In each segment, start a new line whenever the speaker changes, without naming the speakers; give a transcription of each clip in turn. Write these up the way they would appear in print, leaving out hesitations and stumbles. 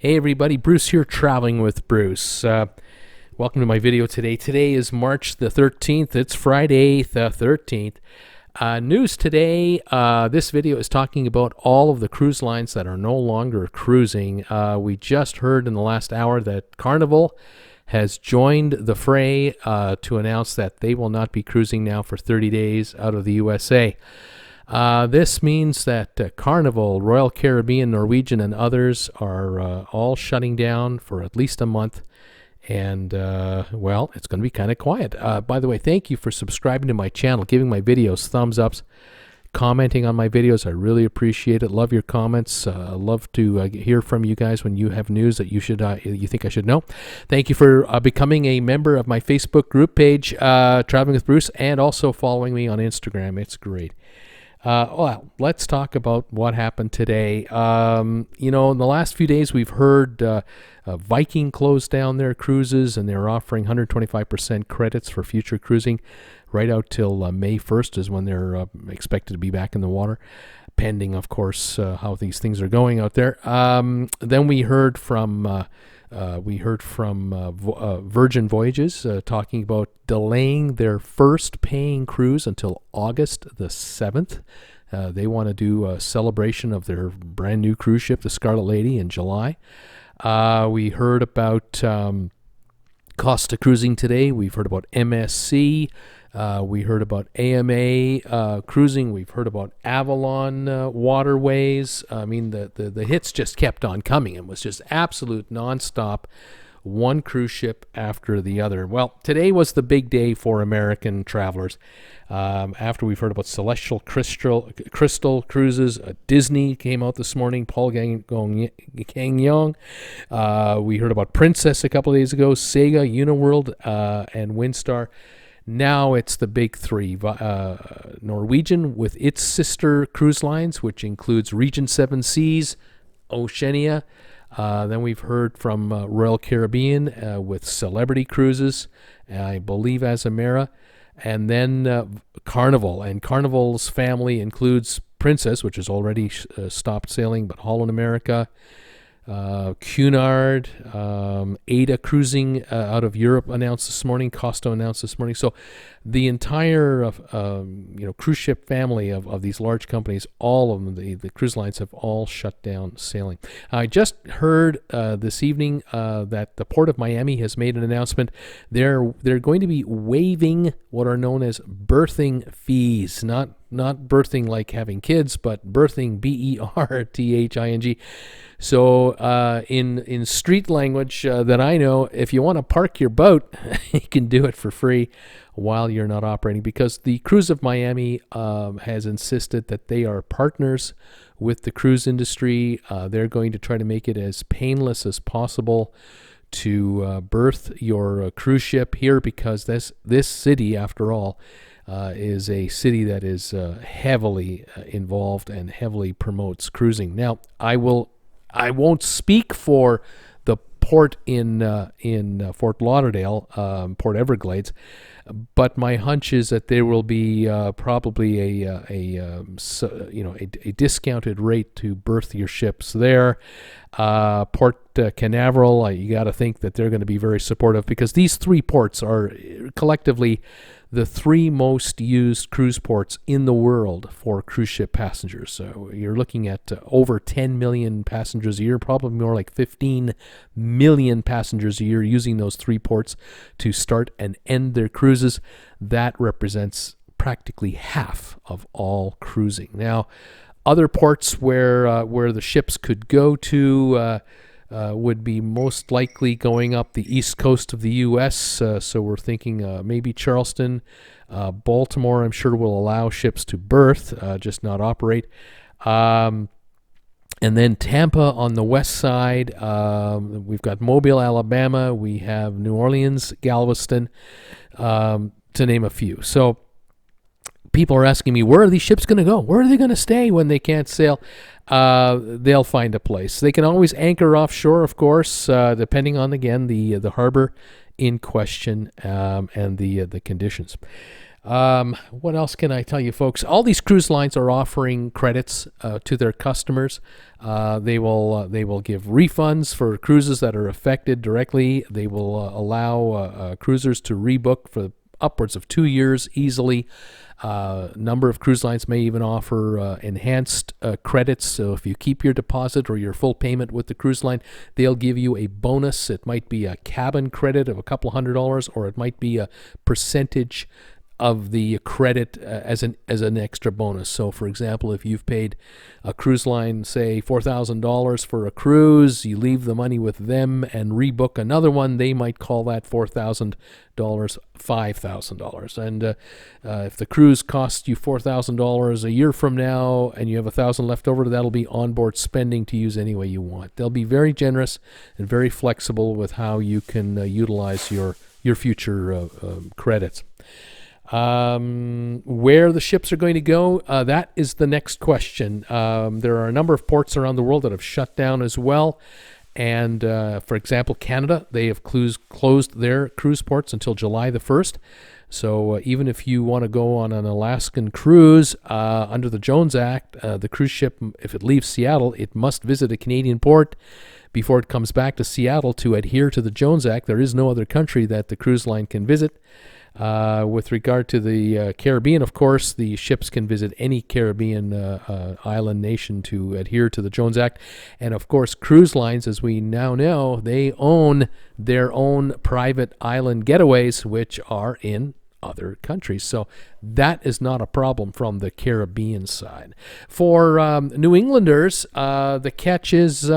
Hey everybody, Bruce here, traveling with Bruce. Welcome to my video today. Today is March the 13th. It's Friday the 13th. News today, this video is talking about all of the cruise lines that are no longer cruising. We just heard in the last hour that Carnival has joined the fray to announce that they will not be cruising now for 30 days out of the USA. This means that Carnival, Royal Caribbean, Norwegian, and others are all shutting down for at least a month. And, well, it's going to be kind of quiet. By the way, thank you for subscribing to my channel, giving my videos thumbs ups, commenting on my videos. I really appreciate it. Love your comments. Love to hear from you guys when you have news that you think I should know. Thank you for becoming a member of my Facebook group page, Traveling with Bruce, and also following me on Instagram. It's great. Well, let's talk about what happened today. In the last few days, we've heard Viking closed down their cruises, and they're offering 125% credits for future cruising right out till May 1st is when they're expected to be back in the water, pending, of course, how these things are going out there. Then we heard from Virgin Voyages talking about delaying their first paying cruise until August the 7th. They want to do a celebration of their brand new cruise ship, the Scarlet Lady, in July. We heard about Costa Cruising today. We've heard about MSC. We heard about AMA cruising. We've heard about Avalon Waterways. I mean, the hits just kept on coming. It was just absolute nonstop, one cruise ship after the other. Well, today was the big day for American travelers. After we've heard about Celestial Crystal Cruises, Disney came out this morning, Paul Gagnon. We heard about Princess a couple of days ago, Sega, Uniworld, and Windstar. Now it's the big three. Norwegian with its sister cruise lines, which includes Regent Seven Seas, Oceania. Then we've heard from Royal Caribbean with Celebrity Cruises, I believe Azamara. And then Carnival. And Carnival's family includes Princess, which has already stopped sailing, but Holland America, Cunard, Ada Cruising out of Europe announced this morning. Costa announced this morning. So the entire cruise ship family of these large companies, all of them, the cruise lines have all shut down sailing. I just heard this evening that the Port of Miami has made an announcement. They're going to be waiving what are known as berthing fees, not birthing like having kids, but birthing, B-E-R-T-H-I-N-G. So in street language that I know, if you want to park your boat, you can do it for free while you're not operating, because the Cruise of Miami has insisted that they are partners with the cruise industry. They're going to try to make it as painless as possible to berth your cruise ship here, because this city, after all, is a city that is heavily involved and heavily promotes cruising. Now, I won't speak for the port in Fort Lauderdale, Port Everglades, but my hunch is that there will be probably a discounted rate to berth your ships there. Port Canaveral, you got to think that they're going to be very supportive, because these three ports are collectively the three most used cruise ports in the world for cruise ship passengers. So you're looking at over 10 million passengers a year, probably more like 15 million passengers a year using those three ports to start and end their cruises. That represents practically half of all cruising. Now, other ports where the ships could go to would be most likely going up the east coast of the U.S. So we're thinking maybe Charleston. Baltimore, I'm sure, will allow ships to berth, just not operate. And then Tampa on the west side. We've got Mobile, Alabama. We have New Orleans, Galveston, to name a few. So people are asking me, where are these ships going to go? Where are they going to stay when they can't sail? They'll find a place. They can always anchor offshore, of course, depending on, again, the harbor in question and the conditions. What else can I tell you, folks? All these cruise lines are offering credits to their customers. They will give refunds for cruises that are affected directly. They will allow cruisers to rebook for upwards of 2 years easily. Number of cruise lines may even offer enhanced credits. So if you keep your deposit or your full payment with the cruise line, they'll give you a bonus. It might be a cabin credit of a couple $100, or it might be a percentage of the credit as an extra bonus. So, for example, if you've paid a cruise line, say $4,000 for a cruise, you leave the money with them and rebook another one, they might call that $4,000 $5,000. And if the cruise costs you $4,000 a year from now and you have $1,000 left over, that'll be onboard spending to use any way you want. They'll be very generous and very flexible with how you can utilize your future credits. Where the ships are going to go, that is the next question. There are a number of ports around the world that have shut down as well. And for example, Canada, they have closed their cruise ports until July the 1st. So even if you want to go on an Alaskan cruise under the Jones Act, the cruise ship, if it leaves Seattle, it must visit a Canadian port before it comes back to Seattle to adhere to the Jones Act. There is no other country that the cruise line can visit. With regard to the Caribbean, of course, the ships can visit any Caribbean island nation to adhere to the Jones Act. And of course, cruise lines, as we now know, they own their own private island getaways, which are in other countries. So that is not a problem from the Caribbean side. For New Englanders, the catch is,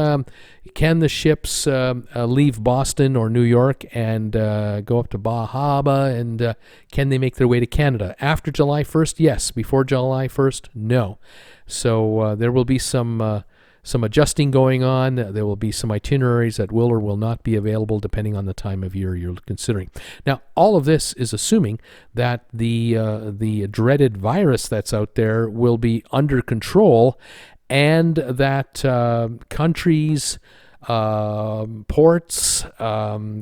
can the ships leave Boston or New York and go up to Baja Harbor, and can they make their way to Canada? After July 1st, yes. Before July 1st, no. So there will be some adjusting going on. There will be some itineraries that will or will not be available depending on the time of year you're considering. Now, all of this is assuming that the dreaded virus that's out there will be under control, and that countries, ports,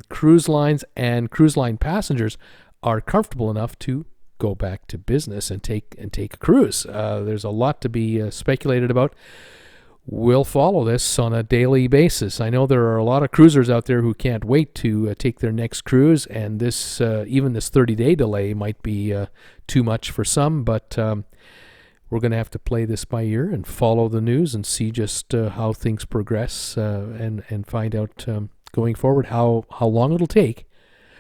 cruise lines, and cruise line passengers are comfortable enough to go back to business and take a cruise. There's a lot to be speculated about. We'll follow this on a daily basis. I know there are a lot of cruisers out there who can't wait to take their next cruise, and this even this 30-day delay might be too much for some, but we're going to have to play this by ear and follow the news and see just how things progress and find out going forward how long it'll take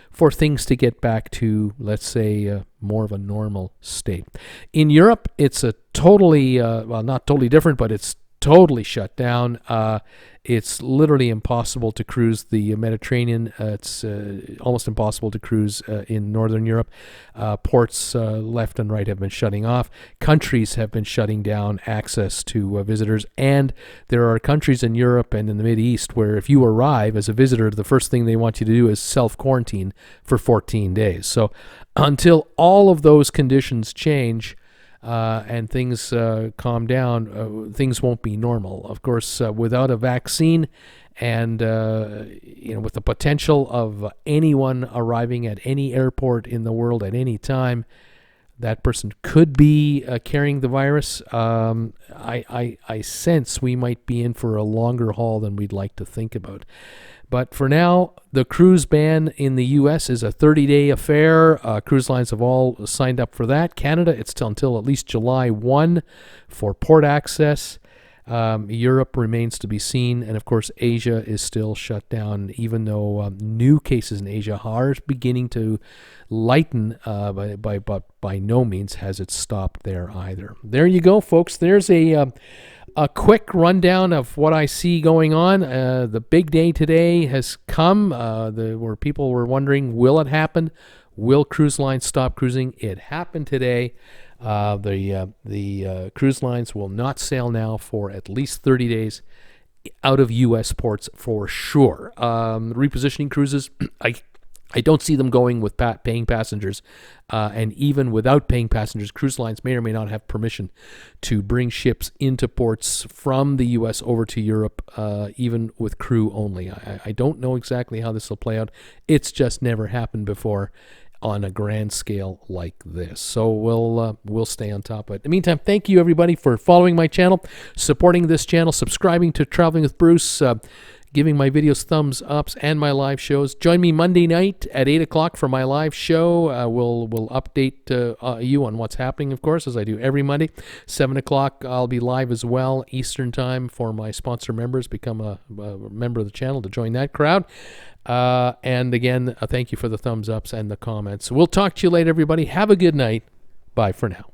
for things to get back to, let's say, more of a normal state. In Europe, it's a totally, not totally different, but it's totally shut down. It's literally impossible to cruise the Mediterranean. It's almost impossible to cruise in Northern Europe. Ports left and right have been shutting off. Countries have been shutting down access to visitors. And there are countries in Europe and in the Mideast where if you arrive as a visitor, the first thing they want you to do is self-quarantine for 14 days. So until all of those conditions change, and things calm down, things won't be normal. Of course, without a vaccine and with the potential of anyone arriving at any airport in the world at any time, that person could be carrying the virus. I sense we might be in for a longer haul than we'd like to think about. But for now, the cruise ban in the U.S. is a 30-day affair. Cruise lines have all signed up for that. Canada, it's until at least July 1 for port access. Europe remains to be seen. And, of course, Asia is still shut down, even though new cases in Asia are beginning to lighten, but by no means has it stopped there either. There you go, folks. There's a quick rundown of what I see going on. The big day today has come, where people were wondering, will it happen? Will cruise lines stop cruising? It happened today. The cruise lines will not sail now for at least 30 days out of U.S. ports for sure. Repositioning cruises, I don't see them going with paying passengers, and even without paying passengers, cruise lines may or may not have permission to bring ships into ports from the U.S. over to Europe, even with crew only. I don't know exactly how this will play out. It's just never happened before. on a grand scale like this. So we'll stay on top of it. In the meantime, thank you everybody for following my channel, supporting this channel, subscribing to Traveling with Bruce, giving my videos thumbs ups and my live shows. Join me Monday night at 8 o'clock for my live show. We'll update you on what's happening, of course, as I do every Monday. 7 o'clock, I'll be live as well, Eastern Time, for my sponsor members. Become a member of the channel to join that crowd. And again, thank you for the thumbs ups and the comments. We'll talk to you later, everybody. Have a good night. Bye for now.